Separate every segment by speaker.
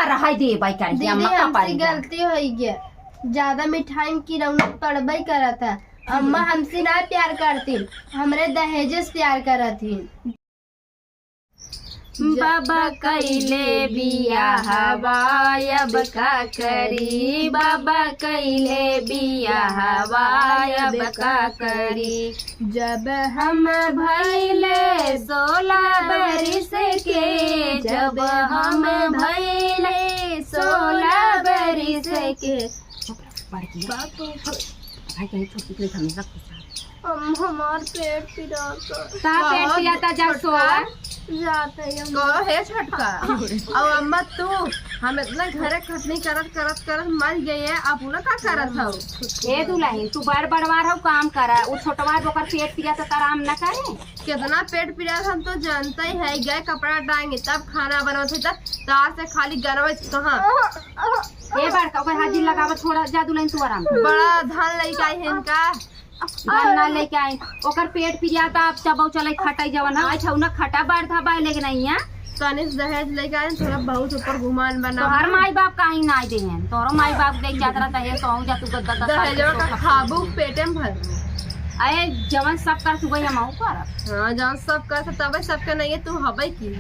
Speaker 1: रहा दे भाई कर
Speaker 2: दीदी हमसे गलती हो गया, ज्यादा मिठाई की रौनक पड़बई करा था। अम्मा हमसे ना प्यार करती, हमरे दहेज से प्यार करती।
Speaker 1: बाबा कैले बियाह अब का करी, बाबा कैले बियाह अब का करी। जब हम भैले 16 बरिस के, जब हम भैले 16 बरिस के।
Speaker 2: हमार पेट
Speaker 1: पिराता जा सोआ
Speaker 2: जाते
Speaker 3: है छटका। अब अम्मा तू हम इतना घरे खटनी करत करत करत मर गई है, अब ना का करत हो।
Speaker 1: ए दुल्हन तू बड़ बड़वार हो काम करा, वो छोटवार ओकर पेट पिया तो आराम न करे।
Speaker 3: कितना पेट पिया हम तो जानते ही है। गए कपड़ा डालेंगे तब खाना बनाते तब तार से खाली गरवे कहाँ।
Speaker 1: ए बार का ओकर हाजिर लगावा थोड़ा जा दुल्हन तू आराम।
Speaker 3: बड़ा धन लेके आई है इनका
Speaker 1: ना लेके आई ओकर पेट पिया था। अब चबौ चले खटाई जवन है अच्छा ना खटा बार था बा लेके नहीं है
Speaker 3: तनिस दहेज लेके आए थोड़ा बहुत ऊपर घुमान बना।
Speaker 1: तो हर माई बाप कहीं ना दे हैं, तोरो माई बाप देख जातरा दहेज तो जा तू गद्दा
Speaker 3: दहेज का खाबू पेटे में भर।
Speaker 1: अरे जवन सब कर तू गई हम कर।
Speaker 3: हां जवन सब कर तब सबके नहीं है, तू हबई की।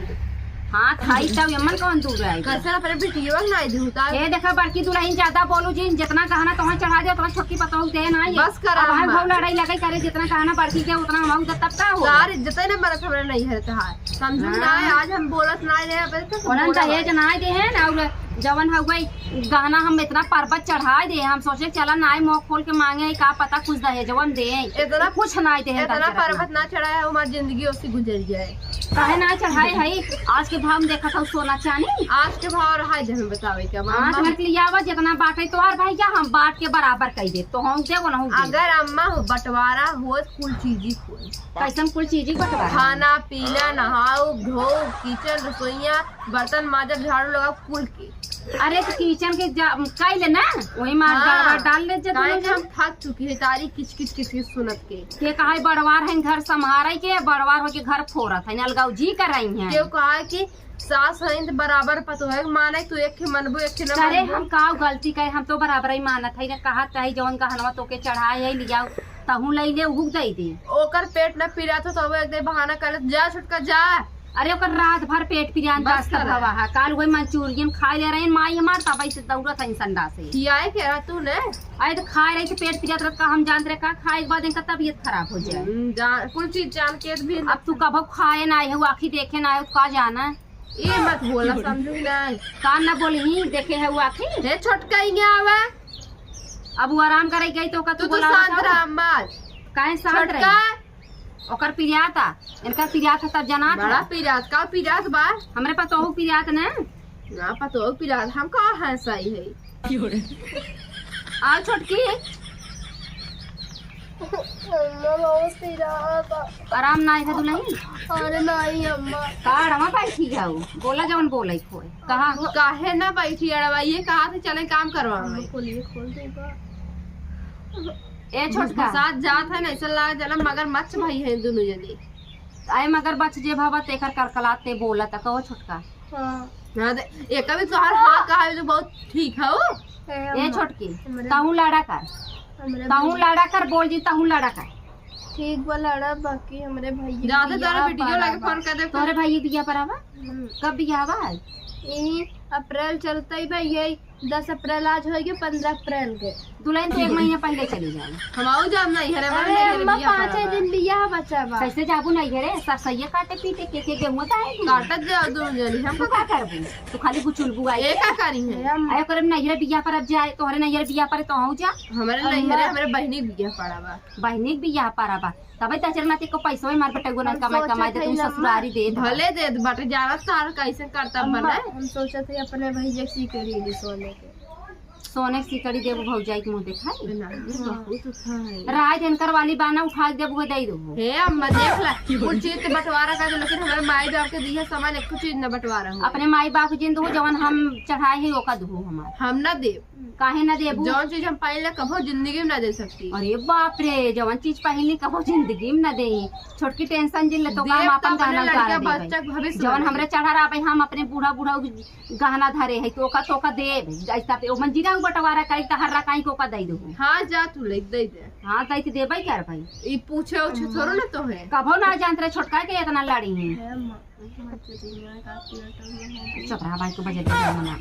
Speaker 1: हाँ खाई तब यमन कौन दूर है
Speaker 3: कैसे अपने बेटियों नहीं दूता।
Speaker 1: ए देखा बड़की दुल्हन ज्यादा बोलू जी, जितना कहना तो चढ़ा दे उतना छोटकी पतोह दे ना।
Speaker 3: बस कर
Speaker 1: अब हम भाव लड़ाई लगाई करे, जितना कहना बड़की के उतना हम तब का हो
Speaker 3: यार इज्जत है ना मेरा खबर नहीं है तहार समझू ना। आज हम बोलत ना रहे अब तो
Speaker 1: उनन दहेज ना दे हैं और जवन हो गई गहना हम इतना पर्वत चढ़ा दे। हम सोचे चला ना मुंह खोल के मांगे का पता कुछ दहेजवन दे,
Speaker 3: इतना
Speaker 1: कुछ ना दे।
Speaker 3: इतना पर्वत ना चढ़ाया हमारी जिंदगी उससे गुजर जाए।
Speaker 1: काहे ना चढ़ाए है। आज के भाव में देखा था सोना चांदी,
Speaker 3: आज के भाव रहा है जब बतावे क्या
Speaker 1: आज मत लियावा जितना बांटे तो और भाई क्या हम बांट के बराबर कह दे तो हम देबो ना।
Speaker 3: अगर अम्मा बंटवारा हो कुल चीज ही खोल
Speaker 1: कैसन कुल चीज ही बंटवारा,
Speaker 3: खाना पीना नहाओ धो किचन रसोईया बर्तन माजब झाड़ू लगाओ कुल के।
Speaker 1: अरे तो किचन के कई ले ना वही मार गड़बड़ डाल ले जब
Speaker 3: हम थक चुकी है तारी किच किच किच किच सुनत के
Speaker 1: कहा बड़वार है घर संभारे के बड़वार हो के घर फोरत है अलगाव जी कर रही है।
Speaker 3: क्यों कहा कि सास है तो बराबर पतो है माने तू एक के मनबो एक के न
Speaker 1: अरे हम का गलती करे, हम तो बराबर ही मानत है। कहा चाहे जवन गहनवा तो के चढ़ाए है लियाओ तहू ले ले हुक दई दे।
Speaker 3: ओकर पेट न पीरा तो एक दे बहाना कर जा छुटका जा।
Speaker 1: अरे ओकर रात भर पेट पिरान दस्त हवा है। काल वही मंचूरियन खाए ले रहे माई हमार तब से दौड़त है संडा से
Speaker 3: खियाए के रहा तू ने।
Speaker 1: अरे तो खाए रही पेट पिरात का हम जान रहे का खाए के बाद इनका तबीयत खराब हो जाए।
Speaker 3: कुल चीज जान के भी
Speaker 1: अब तू कब खाए ना है आखी देखे ना है का जाना
Speaker 3: ये मत बोला समझू ना
Speaker 1: कान ना बोली देखे है वो आखी
Speaker 3: हे छोटका ही आवा।
Speaker 1: अब वो आराम करे गई तो का
Speaker 3: तू तो शांत रह अम्मा
Speaker 1: काहे शांत रह। ओकर पिरियाता इनका पिरियाता तब जना
Speaker 3: बड़ा पिरियात का पिरियात बा
Speaker 1: हमरे पास तो पिरियात
Speaker 3: ना पतो पिरियात हम का है सही है।
Speaker 1: आ छोटकी आराम ना है दुल्हन।
Speaker 2: अरे नहीं अम्मा
Speaker 1: काढ़वा बैठी जाओ बोला जवन बोले खोए कहा
Speaker 3: काहे ना बैठी अड़वा ये कहा से चले काम करवा
Speaker 2: खोलिए खोल देगा।
Speaker 1: ए छोटका
Speaker 3: साथ जात है ना ऐसा लगा जला मगर मच्छ भाई है दोनों जने।
Speaker 1: आए मगर बच जे भावा तेकर करकलाते बोला था कहो छोटका।
Speaker 2: हाँ
Speaker 3: ना दे ये कभी तोहर हां कहा तो बहुत ठीक है वो।
Speaker 1: ए छोटकी ताहू लाड़ा कर ताहू लाड़ा कर बोल जी ताहू लाड़ा कर
Speaker 2: ठीक बा लड़ा बाकी हमरे भैया
Speaker 3: ज्यादा तारा वीडियो लगे फोन कर दे
Speaker 1: तोरे भाई बिया पर आवा कब बिया आवा
Speaker 2: यही अप्रैल चलता ही भाई यही 10 अप्रैल आज हो गया 15 अप्रैल के
Speaker 1: दुल्हन तो 1 महीना पहले चली जाए।
Speaker 3: हम आऊ जाम नहीं है
Speaker 2: अरे अम्मा 5 दिन बिया बचा बा
Speaker 1: कैसे जाबू नहीं घरे ससैया काटे पीटे के गेहूं का है
Speaker 3: काटत जाओ दोनों जने हम
Speaker 1: तो का करबू तू खाली गुचुलबू आई
Speaker 3: ये का करी है
Speaker 1: आयो करम नहीं रे बिया पर अब जाए तोहरे नहीं रे बिया पर तो हो जा
Speaker 3: हमारे नहीं है हमारे बहनी बिया पड़ा बा
Speaker 1: बहनी बिया पारा बा तबे तचर माते को पैसा में मार पटेगो ना कमाई दे तू ससुरारी दे
Speaker 3: भले दे बट ज्यादा सार कैसे करता बना।
Speaker 2: हम सोचा थे अपने भैया सी करी सोने के
Speaker 1: सोने की सिकड़ी देबू भौजाई के मुंह दिखाई
Speaker 3: बहुत है।
Speaker 1: राय देनकर वाली बाना उठा के देबू दे दो।
Speaker 3: हे अम्मा देख ला कुछ चीज तो बंटवारा कर दो, लेकिन हमारे माई बाप के दिए सामान एक चीज न बंटवारा हो।
Speaker 1: अपने माई बाप के जिन दो जवन हम चढ़ाए ही ओका दो हमार।
Speaker 3: हम ना दे
Speaker 1: काहे न देबू?
Speaker 3: जौन चीज हम पहले कभो जिंदगी में ना दे सकती।
Speaker 1: अरे बाप रे, जवन चीज पहली कबो जिंदगी में न दे। छोटकी टेंशन जिन ले तो का हम
Speaker 3: देव
Speaker 1: अपन
Speaker 3: तो अपने
Speaker 1: गहना
Speaker 3: लड़का
Speaker 1: उतार
Speaker 3: बच्चा
Speaker 1: देबे।
Speaker 3: के भविष्य
Speaker 1: जवन
Speaker 3: बने।
Speaker 1: हमरे चढ़ा रहा हम अपने बूढ़ा बूढ़ा गहना धरे है तो ओका देब। ऐसा पे ओ मंजीरा बटवारा करी त हर्रा काई को का दे दो।
Speaker 3: हाँ जा तू ले दे दे।
Speaker 1: हां तई देबे कर भाई।
Speaker 3: ई पूछे उछे थोड़ो ना तो है।
Speaker 1: कबो ना जानत रे छोटका के इतना लड़ी है। चुप रहा भाई को बजे दे मना।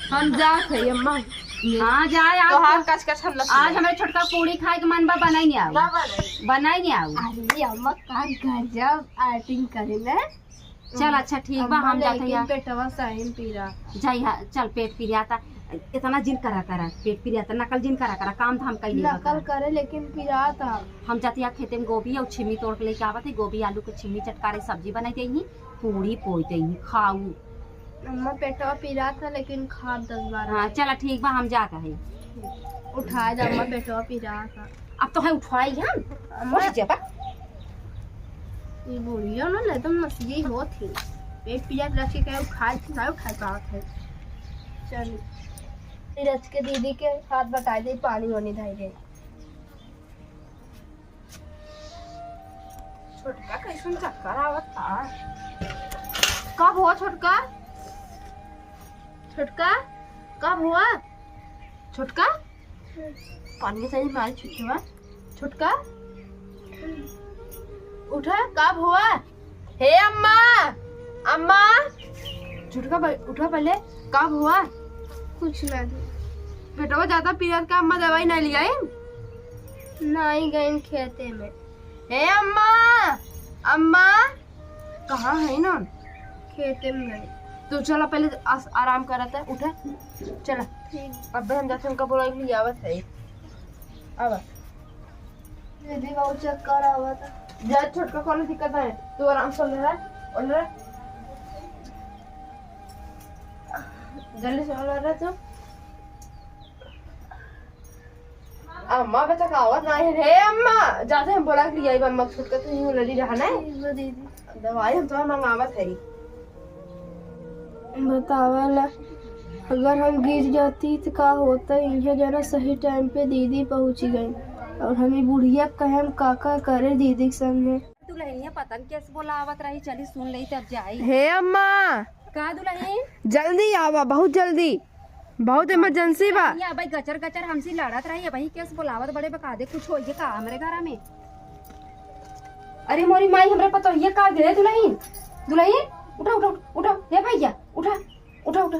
Speaker 3: हम जात है अम्मा।
Speaker 1: हां जाए
Speaker 3: तो हाथ
Speaker 1: आज।
Speaker 3: कच कच हम लोग
Speaker 1: आज हमारे छोटका पूरी खाए के मन बा बनाई नहीं आऊ। बनाई नहीं आऊ।
Speaker 2: अरे अम्मा का गजब एक्टिंग करे ना।
Speaker 1: चल अच्छा ठीक बा हम जाते हैं।
Speaker 2: पेटवा साइन पीरा
Speaker 1: जाई हा चल पेट पिरियाता इतना जिन करा पेट पिरियाता नकल जिन करा काम धाम कइले
Speaker 2: नकल करे लेकिन पीरा था।
Speaker 1: हम जातिया खेते में गोभी और छिमी तोड़ के लेके आवत है। गोभी आलू के छिमी चटकारे सब्जी बनाई देही, पूरी पोई देही खाऊ।
Speaker 2: अम्मा पेटवा पीरा था लेकिन खा 10 बार।
Speaker 1: हाँ चला ठीक बा हम जाता है।
Speaker 2: उठाए जा अम्मा पेटवा पीरा था।
Speaker 1: अब तो है उठवाई हम
Speaker 2: अम्मा
Speaker 1: उठ जा बा।
Speaker 2: ये बुढ़िया ना ले तो मछली हो थी। पेट पीरा रखी के उठाए पावत है। चल रच के दीदी के हाथ बटाई दे पानी वानी धाई दे।
Speaker 3: छोटका कैसन चक्कर आवत था। कब हुआ छोटका? छोटका कब हुआ? छोटका पानी से ही मार छुटवा। छोटका उठा कब हुआ? हे अम्मा अम्मा छोटका उठा पहले। कब हुआ?
Speaker 2: कुछ ना
Speaker 3: बेटवा ज्यादा पीरियड का अम्मा दवाई ना लिया
Speaker 2: नहीं गई खेते में।
Speaker 3: हे अम्मा अम्मा कहाँ है ना?
Speaker 2: खेते में गई।
Speaker 3: तो चलो पहले आराम करा था। उठा चला अब हम जाते उनका बोला कि आवत है। अब
Speaker 2: दीदी बहुत चक्कर आवा था।
Speaker 3: जा छोटका कौन दिक्कत है तू आराम से ले रहा जल्दी से रहा तू। अम्मा बेटा का आवाज नहीं है। हे अम्मा जाते हम बोला कि यही अम्मा छोटका तो यहीं रेडी रहना है।
Speaker 2: दीदी
Speaker 3: दवाई हम तो मंगावत है।
Speaker 2: बतावला अगर हम गिर जाती तो का होता। इहे जना सही टाइम पे दीदी पहुंच गई और हमें बुढ़िया कहम काका करे दीदी के संगे।
Speaker 1: दुल्हनिया पता नहीं कैसे बोला आवत रही। चली सुन ली तब जाई।
Speaker 3: हे अम्मा
Speaker 1: का दुल्हन
Speaker 3: जल्दी आवा, बहुत जल्दी, बहुत इमरजेंसी बा।
Speaker 1: या भाई गचर गचर हमसे लड़त रही भाई कैसे बोलावत बड़े बका दे कुछ होइए का हमरे घर में। अरे मोरी माई हमरे पता ये का गए दुल्हन उठा उठा उठा हे भैया उठा उठा उठा।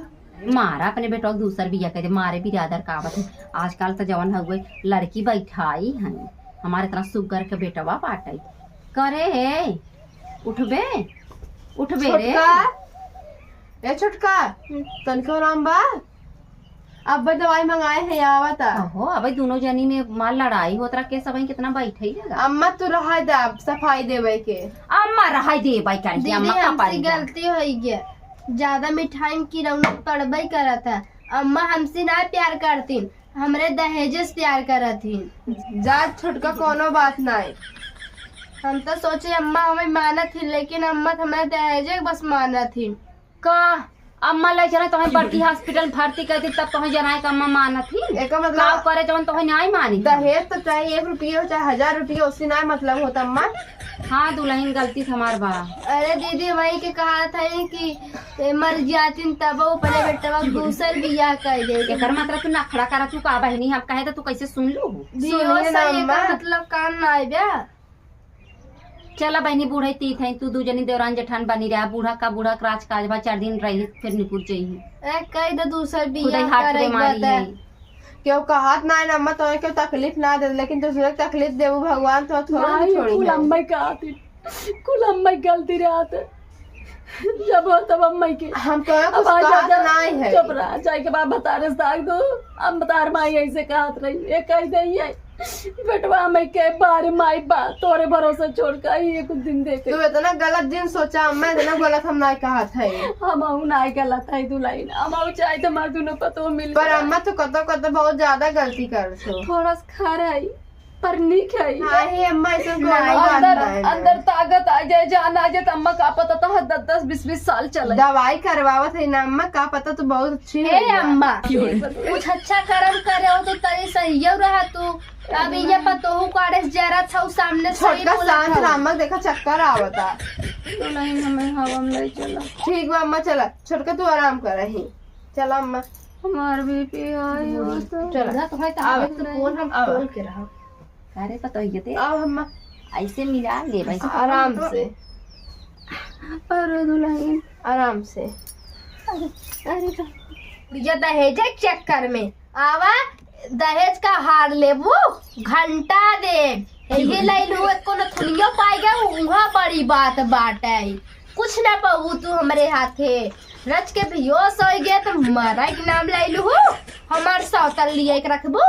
Speaker 1: मारा अपने बेटो दूसर बिया कहते मारे भी आदर कावत है। आजकल तो जवन हुए लड़की बैठाई है हमारे इतना सुगर के बेटवा पाटाई करे है। उठबे रे
Speaker 3: ए छोटका तनिको आराम बा। अब दवाई मंगाए है आवत।
Speaker 1: हो अब दोनों जनी में माल लड़ाई होत रहा के सब कितना बैठे ही लगा।
Speaker 3: अम्मा तू रहा दे सफाई देवे के।
Speaker 1: अम्मा रहा दे भाई कर
Speaker 2: दीदी
Speaker 1: अम्मा का
Speaker 2: हमसे
Speaker 1: पारी
Speaker 2: गलती हो गया। ज्यादा मिठाई की रौनक तड़बई करा था। अम्मा हमसे ना प्यार करती, हमरे दहेज से प्यार करती।
Speaker 3: जा छोटका कोनो बात नहीं।
Speaker 2: हम तो सोचे अम्मा हमें माना थी लेकिन अम्मा हमें दहेज बस माना थी।
Speaker 1: का अम्मा ले चला तुम्हें बड़की हॉस्पिटल भर्ती कर दी तब तुम्हें जनाए का अम्मा माना थी।
Speaker 3: एक
Speaker 1: का
Speaker 3: मतलब
Speaker 1: करे जवन तुम्हें नहीं मानी
Speaker 3: दहेज तो चाहे 1 रुपया चाहे 1000 रुपया उससे ना मतलब होता अम्मा।
Speaker 1: हाँ दुल्हन गलती हमार बा।
Speaker 2: अरे दीदी वही के कहा था कि मर जाती तब पहले बेटवा दूसर बियाह कर दे।
Speaker 1: एकर मतलब तू नखड़ा करा तू का बहनी हम कहे तो तू कैसे सुन लू।
Speaker 3: सुनिए ना अम्मा।
Speaker 2: मतलब कान ना आए ब्या।
Speaker 1: चला बहनी बूढ़े तीत है तू दू जनी देवरान जेठान बनी रहा। बूढ़ा का राज काज बा 4 दिन रही फिर निकुल चाहिए।
Speaker 2: कई तो दूसर
Speaker 1: खुदा
Speaker 2: बियाह
Speaker 1: हाथ
Speaker 2: करे
Speaker 1: मारी है।
Speaker 3: क्यों कहात ना है अम्मा तो क्यों तकलीफ ना दे लेकिन दूसरे तकलीफ देबू भगवान तो थोड़ा छोड़ी है।
Speaker 4: कुल अम्मा गलती रहत जब हो तब अम्मा की
Speaker 3: हम तो कुछ कहात नहीं है।
Speaker 4: चुप रहा जाए के बाद बता रहे साग दो अब बता माई ऐसे कहत रही ये कह दे बेटवा मैं के बारे माई बा तोरे भरोसे छोड़ के आई एक दिन देखे
Speaker 3: तू इतना गलत दिन सोचा अम्मा, इतना गलत हम नहीं कहा थे।
Speaker 4: हम नाई गलत है दुलाइन हम चाहे तो मार दोनों पतो मिल
Speaker 3: पर अम्मा तू कतो कतो बहुत ज्यादा गलती कर छो।
Speaker 4: थोड़ा सा खा रही पर नहीं खाई
Speaker 3: हाँ ही अम्मा ऐसा कोई बात
Speaker 4: अंदर
Speaker 3: नहीं।
Speaker 4: अंदर ताकत आ जाए जान आ जाए तो अम्मा का पता था 10-10 20-20 साल चले
Speaker 3: दवाई करवावत है ना अम्मा, का पता तू बहुत अच्छी
Speaker 2: हे
Speaker 3: है।
Speaker 2: अम्मा कुछ अच्छा कर्म करे हो तो तरी सही रहा तू। अब ये पतोहू काड़े जरा था सामने सही
Speaker 3: छोटका
Speaker 2: बोला
Speaker 3: सांस
Speaker 2: था।
Speaker 3: अम्मा देखा चक्कर आवता।
Speaker 4: दुलाइन हमें हवा में ले चला
Speaker 3: ठीक बा अम्मा, चला छोटका तू आराम कर रही। चला अम्मा
Speaker 4: हमार बीपी आई हो तो
Speaker 3: चला।
Speaker 2: तुम्हें तो
Speaker 3: अब
Speaker 2: आवे तो फोन हम
Speaker 3: अब।
Speaker 2: खोल के रहा।
Speaker 1: अरे पतोहिए ते
Speaker 3: आओ अम्मा
Speaker 1: ऐसे मिला ले भाई
Speaker 3: आराम से,
Speaker 4: अरे दुलाइन
Speaker 3: आराम से।
Speaker 2: ये दहेज के चक्कर में आवा दहेज का हार लेबू घंटा दे ये लैलू एको न थुनियो पाएगा उहा बड़ी बात बाटे। कुछ ना पाऊ तू हमरे हाथे रच के बेहोश हो गए तो मरा के नाम लैलू हो। हमार सौतन लिए के रखबू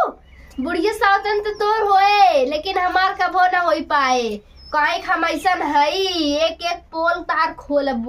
Speaker 2: बुढ़िया सौतन तो तोर होए लेकिन हमार कभो ना हो पाए। काहे हम ऐसा है एक एक पोल तार खोलबू।